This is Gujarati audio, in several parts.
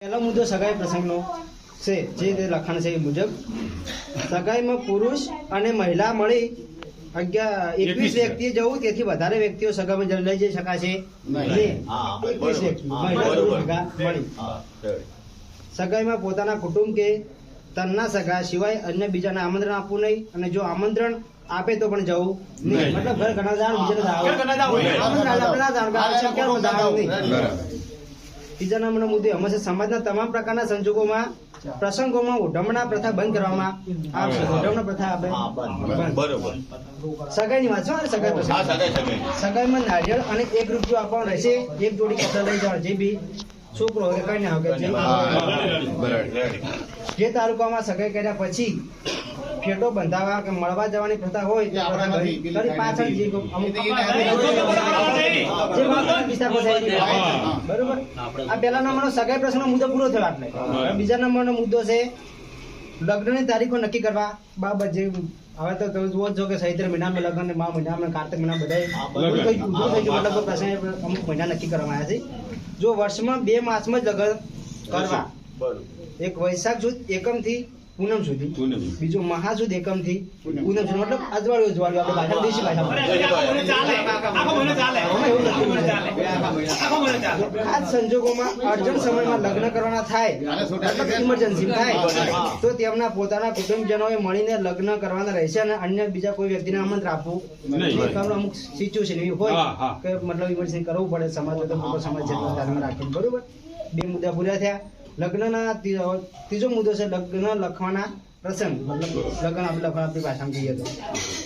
પહેલો મુદ્દો સગાઈ પ્રસંગનો છે, જે લખાણ છે એ મુજબ સગાઈમાં પુરુષ અને મહિલા મળી 21 વ્યક્તિએ જવું, તેથી વધારે વ્યક્તિઓ સગાઈમાં લઈ જઈ શકાશે નહીં. 21 વ્યક્તિ મહિલા પુરુષ ભેગા મળી સગાઈમાં પોતાના કુટુંબ કે તનના સગા સિવાય અન્ય બીજાને આમંત્રણ આપવું નહીં, અને જો આમંત્રણ આપે તો પણ જવું નહીં. મતલબ ઘર ઘણા જવાનું, બીજાને ત્રીજા નંબરનો મુદ્દો હંમેશા સમાજના તમામ પ્રકારના સંજોગોમાં પ્રસંગોમાં ઉઢમણા પ્રથા બંધ કરવામાં આવશે. ઉઢમણા પ્રથા આપણે સગાઈની વાત છે, સગાઈમાં નારિયેળ અને 1 રૂપિયો આપવાનો રહેશે. 1 જોડી કપડા લઈ જવાનું, જે બી છોકરો હોય કઈ ના હોય. જે તાલુકામાં સગાઈ કર્યા પછી ફેટો બંધાવા કે મળવા જવાની પ્રથા હોય પાછળ બરોબર. આ પહેલા નંબરનો સગાઈ પ્રશ્નનો મુદ્દો પૂરો થયો. આપણે બીજા નંબરનો મુદ્દો છે લગ્નની તારીખો નક્કી કરવા બાબત. જે હવે તો તમે જુઓ છો કે ચૈત્ર મહિનામાં લગ્ન ને મા મહિનામાં કાર્તિક મહિના બધા પ્રસંગ અમુક મહિના નક્કી કરવામાં આવ્યા છે. જો વર્ષમાં 2 માસમાં જ લગ્ન કરવા, એક વૈશાખ સુદ એકમ થી પૂનમ સુધી, બીજું મહા સુદ એકમ થી પૂનમ સુધી, મતલબ અજવાળું અજવાળું આપણે ભાષા દેશી ભાષામાં. આ સંજોગોમાં અર્જન્ટ સમયમાં લગ્ન કરવાના થાય, મતલબ ઇમરજન્સી થાય, તો તેમના પોતાના કુટુંબજનોએ મળીને લગ્ન કરવાના રહેશે, અને અન્ય બીજા કોઈ વ્યક્તિને આમંત્રણ આપવું નહીં. અમુક સિચ્યુએશન એવી હોય કે મતલબ ઇમરજન્સી કરવું પડે, સમાજ સમાજ ધ્યાનમાં રાખીને. બરોબર. 2 મુદ્દા પૂરા થયા. લગ્નના ત્રીજો મુદ્દો છે લગ્ન લખવાના પ્રસંગ. મતલબ લગ્ન આપણે લખવા આપણી ભાષામાં કહીએ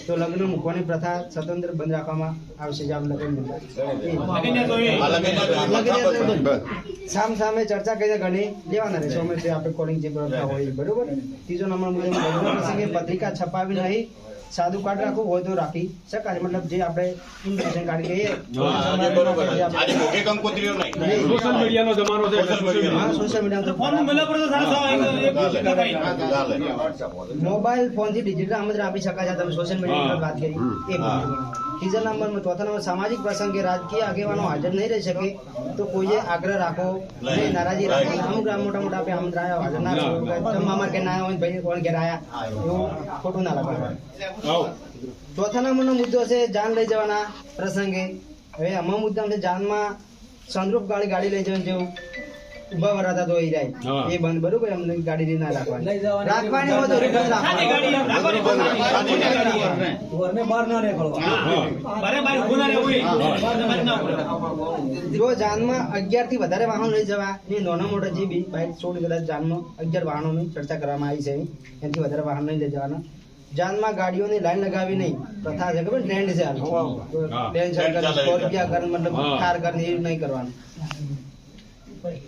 તો લગ્ન મૂકવાની પ્રથા સ્વતંત્ર બંધ રાખવામાં આવશે. જે આપણે સામ સામે ચર્ચા કરીને ઘણી લેવાના રહેશે. અમે આપણે કોલિંગ જે પ્રથા હોય. બરોબર. ત્રીજો નંબર મુદ્દો લગ્ન પ્રસંગે પત્રિકા છપાવી નહીં, સાદું કાર્ડ રાખવું હોય તો રાખી શકાય. મતલબ જે આપણે ઇન્વિટેશન કાર્ડ કહીએ, સોશિયલ મીડિયાનો જમાનો છે. સોશિયલ મીડિયા મોબાઈલ ફોન થી ડિજિટલ આમંત્રણ આપી શકાય છે. તમે સોશિયલ મીડિયા વાત કરી. ત્રીજા નંબરમાં ચોથા નંબર સામાજિક પ્રસંગે રાજકીય આગેવાનો હાજર નહીં રહી શકે તો કોઈએ આગ્રહ રાખો નહીં, નારાજી રાખો. અમુક મોટા મોટા આપણે આમંત્રણ હાજર ના રાખો, મામા કે ના હોય ભાઈ કોણ ઘેર આયા, એવું ખોટું ના લગાડવાનું. ચોથા નંબરનો મુદ્દો છે જાન લઈ જવાના પ્રસંગે. હવે આમાં મુદ્દા છે જાનમાં સંદ્રુપ ગાડી લઈ જવાની, જેવું ઉભા વરાતા તો એ બંધ. બરોબર. એમને ગાડી ના રાખવાની હોય તો જો જાનમાં 11 થી વધારે વાહન લઈ જવા, એ નાના મોટા જે બી બાઇક છોડ કદાચ જાનમાં 11 વાહનોની ચર્ચા કરવામાં આવી છે, એનાથી વધારે વાહન નહીં લઈ જવાના. જાનમાં ગાડીઓની લાઈન લગાવી નહીં, પ્રથા છે ખબર, ટ્રેન્ડ છે. સ્કોર્પિયા કર મતલબ કાર કર એ નહીં કરવાનું.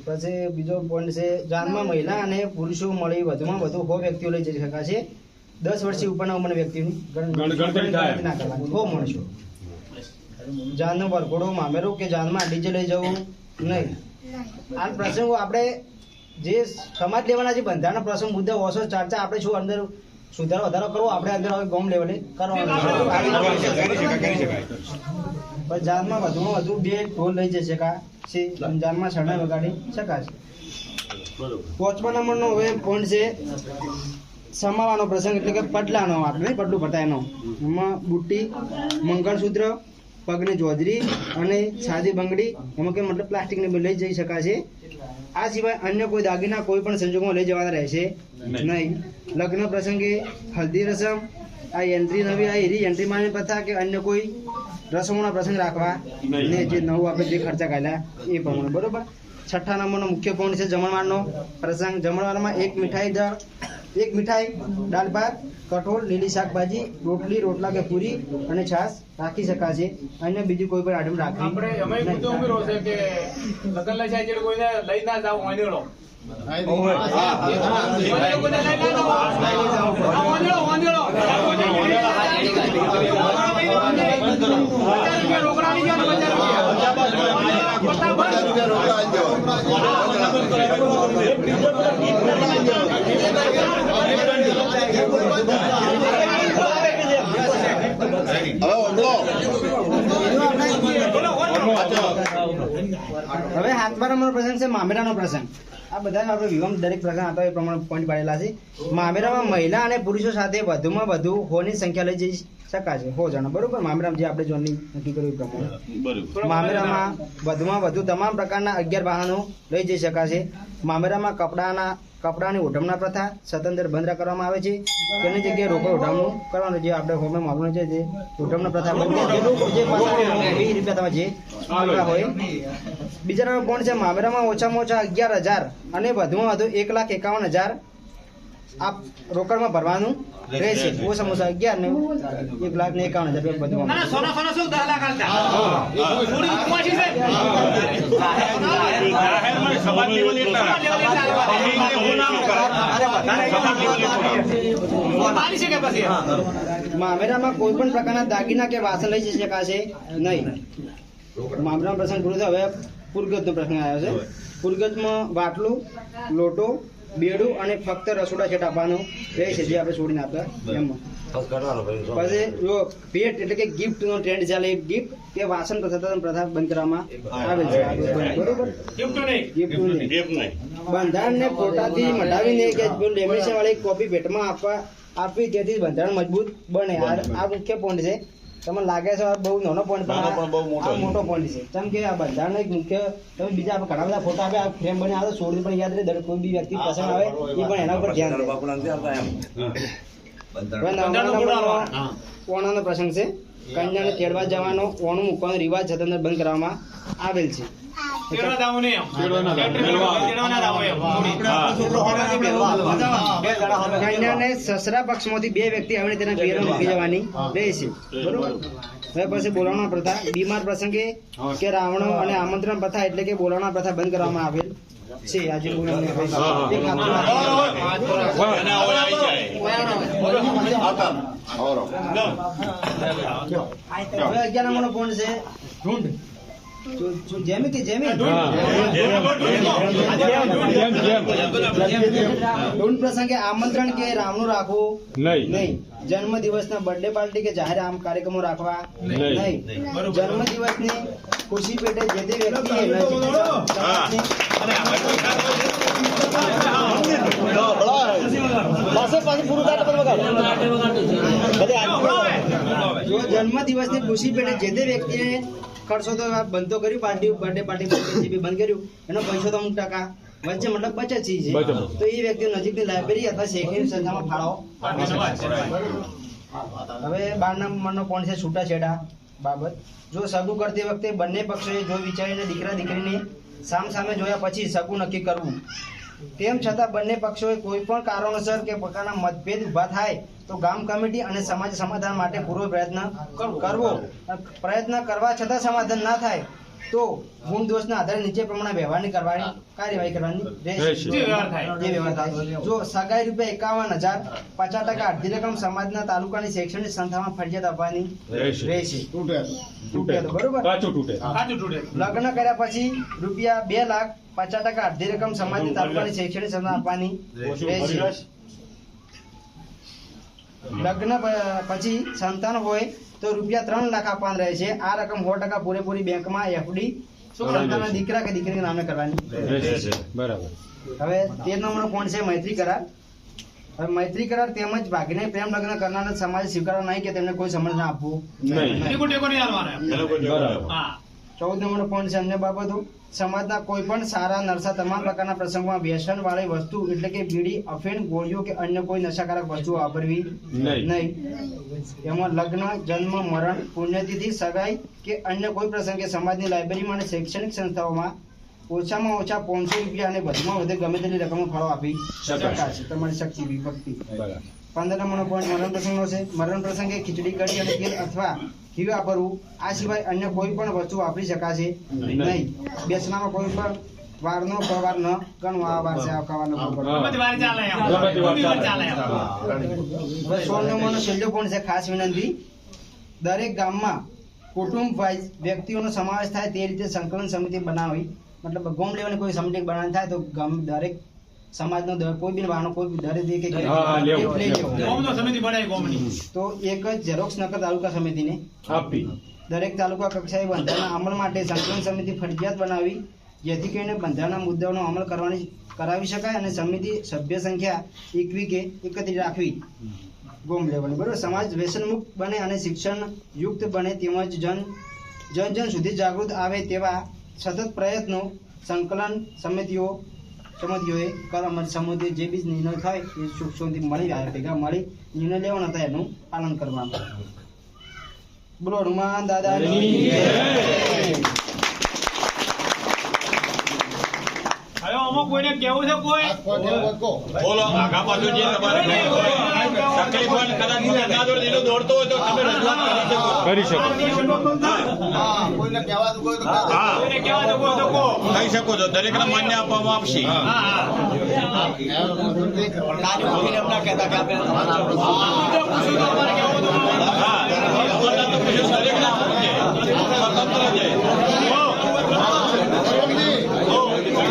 પછી બીજો પોઈન્ટ છે જાનમાં મહિલા અને પુરુષો મળી વધુમાં વધુ 100 વ્યક્તિઓ લઈ જઈ શકાશે. 10 વર્ષથી ઉપરના ઉંમરના વ્યક્તિની ગણતરી ના કરવાની. 100 માણસો. જાનનો વરઘોડો, મામેરો કે જાનમાં ડીજે લઈ જવું નહીં. આ પ્રસંગો આપણે જે સમાજ લેવાના જે બંધારણના પ્રસંગ મુદ્દા ઓછો ચર્ચા આપણે શું અંદર સુધારો વધારો કરવો, આપણે અંદર હવે ગામ લેવલે કરવાનો. જાનમાં વધુમાં વધુ 2 ઢોલ લઈ જઈ શકાશે. જાનમાં શરણાઈ વગાડી શકાશે. 5મા નંબરનો હવે પોઈન્ટ છે સમાવાનો પ્રસંગ, એટલે કે પડલાનો. આપણે પડલું ભરતા એનો. એમાં બુટ્ટી, મંગળસૂત્ર, પગની જોજરી અને સાદી બંગડી, એમાં કે મતલબ પ્લાસ્ટિકની લઈ જઈ શકાશે. આ સિવાય અન્ય કોઈ દાગીના કોઈ પણ સંજોગોમાં લઈ જવાના રહેશે નહીં. લગ્ન પ્રસંગે હલ્દી રસમ, આ એન્ટ્રી નવી આ એરી એન્ટ્રી માની પ્રથા કે અન્ય કોઈ રસમોના પ્રસંગ રાખવા ને, જે નવું આપણે જે ખર્ચા કાઢ્યા એ પ્રમાણે. બરોબર. 6થા નંબરનો મુખ્ય પોઈન્ટ છે જમણવારનો પ્રસંગ. જમણવારમાં 1 મીઠાઈ, દાળ ભાત, કઠોળ, લીલી શાકભાજી, રોટલી, રોટલા કે પૂરી અને છાશ રાખી શકાશે. અન્ય બીજી કોઈ પણ આઈટમ રાખવી હવે 7મા નંબરનો પ્રસંગ છે મામેરાનો પ્રસંગ. આ બધા આપણે વિવમ દરેક પ્રકાર આપે એ પ્રમાણે પોઈન્ટ પાડેલા છે. મામેરામાં મહિલા અને પુરુષો સાથે વધુમાં વધુ હોની સંખ્યા લઈ જઈ શકાશે 100 જણા, બરોબર. મામેરામાં જે આપણે ઝોનની નક્કી કર્યું એ પ્રમાણે મામેરામાં વધુમાં વધુ તમામ પ્રકારના 11 વાહનો લઈ જઈ શકાશે. મામેરામાં કપડાની ઓઢમણા પ્રથા સ્વતંત્ર બંધ કરવામાં આવે છે. તેની જગ્યાએ રોકડ ઓઢમણું કરવાનું, જે આપણે હોમે માગવાનું છે તે ઓઢમણા પ્રથા બંધ જે પાછા 20 રૂપિયા તમે જે આપતા હોય. બીજા નંબર કોણ છે? મામેરામાં ઓછામાં ઓછા 11,000 અને વધુમાં વધુ 1,51,000 આ રોકડમાં ભરવાનું રહેશે. ઓછામાં ઓછા 11 ને 1,51,000 રૂપિયા મામેરામાં કોઈ પણ પ્રકારના દાગીના કે વાસણ લઈ જઈ શકાશે નહીં. મામેરાનો પ્રસંગ પૂરો થયો. હવે પુરગતનો પ્રશ્ન આવ્યો છે. પુરગતમાં વાટલું, લોટો, બેડું અને ફક્ત રસોડા સેટ આપવાનું રહે છે, જે આપણે છોડીને આપતા એમાં. પછી જો ભેટ એટલે કે ગિફ્ટ નો ટ્રેન્ડ ચાલે, ગિફ્ટ કે વાસણ પ્રથા બંધ કરવામાં આવે છે, બરોબર. ગિફ્ટ નહીં. બંધારણને ફોટાથી મટાવીને કે લેમિનેશન વાળી કોપી ભેટમાં આપવી, તેથી બંધારણ મજબૂત બને. આ મુખ્ય પોઈન્ટ છે. તમને લાગે છે બહુ નાનો પોઈન્ટ, પણ મોટો પોઈન્ટ છે. કેમ કે આ બંધારણનો એક મુખ્ય, તમે બીજા ઘણા બધા ફોટા આપે, આ ફ્રેમ બની આવે, છોડી પણ યાદ રહે. કોઈ બી વ્યક્તિ પસંદ આવે એ પણ એના ઉપર ધ્યાન દે. ઓણાનો પ્રસંગ છે. કન્યાને તેડવા જવાનો ઓણું મૂકવાનો રિવાજ સ્વતંત્ર બંધ કરવામાં આવેલ છે. કન્યાને સસરા પક્ષમાંથી 2 વ્યક્તિ આવીને તેના પિયરમાં મૂકી જવાની રહેશે, બરોબર. હવે પછી બોલાવણા પ્રથા. બીમાર પ્રસંગે કે રાવણો અને આમંત્રણ પ્રથા એટલે કે બોલાવણા પ્રથા બંધ કરવામાં આવેલ છે. આજે હવે 11 નંબરનો પોઈન્ટ છે ઢૂંઢ. જેમી કે જેમી ઢૂંઢ પ્રસંગે આમંત્રણ કે રાવણું રાખવું નહીં. જન્મ દિવસના બર્થડે પાર્ટી કે જાહેર આમ કાર્યક્રમો રાખવા નહીં. જન્મ દિવસની ખુશી પેટે જે તે વ્યક્તિએ જો જન્મ દિવસની ખુશી પેટે જે તે વ્યક્તિને ખર્ચો તો બંધ કર્યું, બર્થડે પાર્ટી બંધ કર્યું, એનો પૈસો તો અમુક ટકા વચ્ચે મતલબ બચત છે, તો એ વ્યક્તિ નજીકની લાઇબ્રેરી અથવા શૈક્ષણિક સંસ્થામાં ફાળો. હવે 12 નંબરનો પોઈન્ટ છે છૂટાછેડા બાબત. જો સગું કરતી વખતે બંને પક્ષોએ જો વિચારીને દીકરા દીકરીને સામે જોયા પછી સગું નક્કી કરવું, તેમ છતાં બંને પક્ષોએ કોઈ પણ કારણોસર કે પ્રકારના મતભેદ ઉભા થાય તો ગામ કમિટી અને સમાજ સમાધાન માટે પૂરો પ્રયત્ન કરવો. પ્રયત્ન કરવા છતાં સમાધાન ના થાય તો ગુણ દોષના આધારે નીચે પ્રમાણે વ્યવહારની કાર્યવાહી કરવાની રહેશે. જો સગાઈ ₹51,000 50% અડધી રકમ સમાજના તાલુકાની શૈક્ષણિક સંસ્થામાં ફરજિયાત આપવાની રહેશે. તૂટે તો બરોબર. લગ્ન કર્યા પછી ₹2,00,000 50% અડધી રકમ સમાજની તાલુકાની શૈક્ષણિક સંસ્થા આપવાની રહેશે. લગ્ન પછી સંતાન હોય તો ₹3,00,000 આપવાના રહે છે. આ રકમ 100% પૂરેપૂરી બેંકમાં એફડી સંતાનના દીકરા કે દીકરીના નામે કરવાની રહેશે, બરાબર. હવે 13 નંબરનો પોઈન્ટ છે મૈત્રી કરાર. હવે મૈત્રી કરાર તેમજ ભાગીને પ્રેમ લગ્ન કરનારના સમાજ સ્વીકારવા નહીં કે તેમને કોઈ સમજ ના આપવું નહીં. 14 નંબરનો પોઈન્ટ છે અન્ય બાબતો. સમાજના કોઈ પણ સારા નરસા તમામ પ્રકારના પ્રસંગોમાં વ્યસન વાળી વસ્તુ એટલે કે બીડી, અફીણ, ગોળીઓ કે અન્ય કોઈ નશાકારક વસ્તુઓ વાપરવી નહીં. એમાં લગ્ન, જન્મ, મરણ, પુણ્યતિથિ, સગાઈ કે અન્ય કોઈ પ્રસંગે સમાજની લાઇબ્રેરીમાં અને શૈક્ષણિક સંસ્થાઓમાં ઓછામાં ઓછા 500 રૂપિયા અને વધુમાં વધુ ગમે તેટલી રકમનો ફાળો આપી શકાશે, તમારી શક્તિ વિભક્તિ. 15 નંબરનો પોઈન્ટ મરણ પ્રસંગનો છે. મરણ પ્રસંગે ખીચડી, કઢી અને તેલ અથવા ઘી વાપરવું. આ સિવાય અન્ય કોઈ પણ વસ્તુ વાપરી શકાશે નહીં. બેસનામાં કોઈ પણ વારનો પ્રવાર ન ગણવો. આ વાર છે આ ખાવાનો. 16 નંબરનો છેલ્લો પોઈન્ટ છે ખાસ વિનંતી. દરેક ગામમાં કુટુંબ વાઇઝ વ્યક્તિઓનો સમાવેશ થાય તે રીતે સંકલન સમિતિ બનાવી, મતલબ ગામ લેવલે કોઈ સમિતિ બનાવવાની થાય તો ગામ દરેક સમાજનો કોઈ બી વાહનો કોઈ દરેક તો એક જ ઝેરોક્ષ નકલ તાલુકા સમિતિને આપી. દરેક તાલુકા કક્ષાએ બંધારણના અમલ માટે સંકલન સમિતિ ફરજિયાત બનાવી જેથી કરીને બંધારણના મુદ્દાઓનો અમલ કરાવી શકાય અને સમિતિ સભ્ય સંખ્યા 21 કે 31 રાખવી ગોમ લેવલે, બરાબર. સમાજ વ્યસનમુક્ત બને અને શિક્ષણ યુક્ત બને તેમજ જન સુધી જાગૃત આવે તેવા સતત પ્રયત્નો સંકલન સમિતિઓએ કરવા સમિતિ જે બી નિર્ણય થાય એ સુખ શાંતિ મળી આવે, ભેગા મળી નિર્ણય લેવાના હતા એનું પાલન કરવાનું. બોલો હનુમાન દાદાની જય. કોઈને કેવું છે? કોઈ બોલો આગા પાછું જે તમારે તકલીફ હોય ને કદાચ ના દોડતો હોય તો તમે રજૂઆત કરી શકો. કોઈને કહેવાનું કોઈ તો કહી શકો છો, દરેકને માન્ય આપવામાં આવશે. દરેકને આપવું છે, સ્વતંત્ર છે.